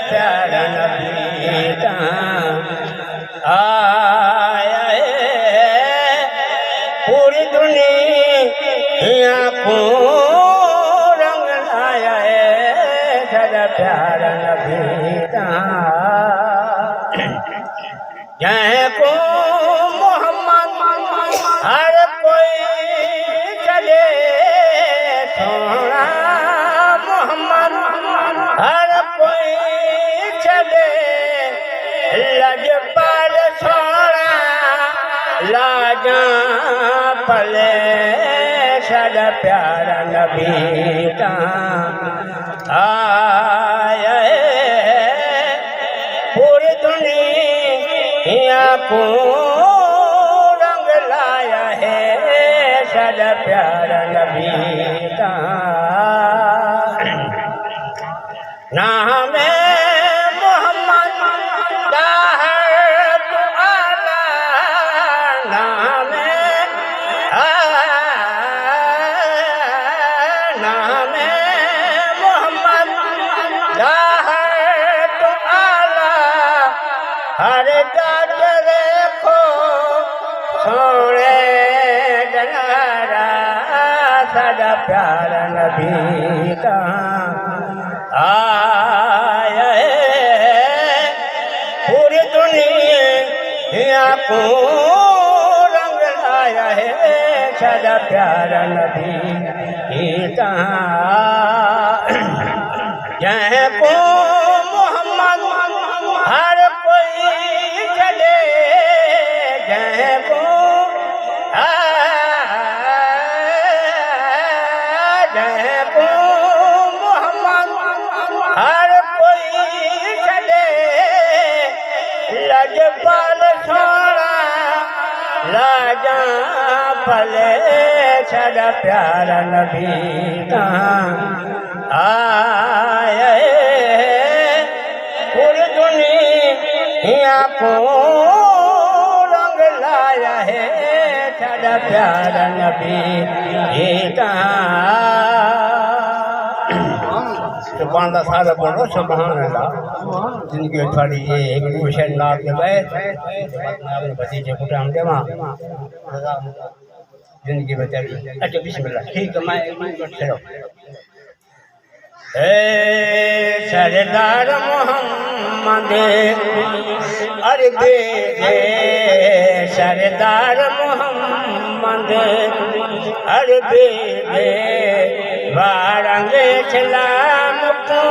प्यारा नबी का आया है पूरी दुनिया को रंग लाया है सदा प्यारा नबी का जय को मोहम्मद हर कोई चले सोना मोहम्मद हर कोई चले लजपाल सोना लाजा पले सदा प्यारा नबी का आया पूरी दुनिया को रंग लाया है सदा प्यारा नबी का नाम मोहम्मद का है तो आला नाम मोहम्मद का है तो आला हर जात देखो सोने डरा सदा प्यारा नबी का आया है पूरी दुनिया को रंग लाया है सदा प्यारा नबी का जय को मोहम्मद हर कोई चले जय को जय को हर कोई चले लजपाल सोना लाजा पले सदा प्यारा नबी का आया पूरी दुनिया को रंग लाया है सदा प्यारा नबी का सुभान अल्लाह सारा बोलो सुभान अल्लाह जिनकी थोड़ी ये एक क्वेश्चन लाभ के बैठ अपने भतीजे को टाइम देवा जिनकी बताइए अच्छा बिस्मिल्लाह ठीक है मैं चलो ए सरदार मोहम्मद अरबी सरदार मोहम्मद अरबी वारंग इस्लाम को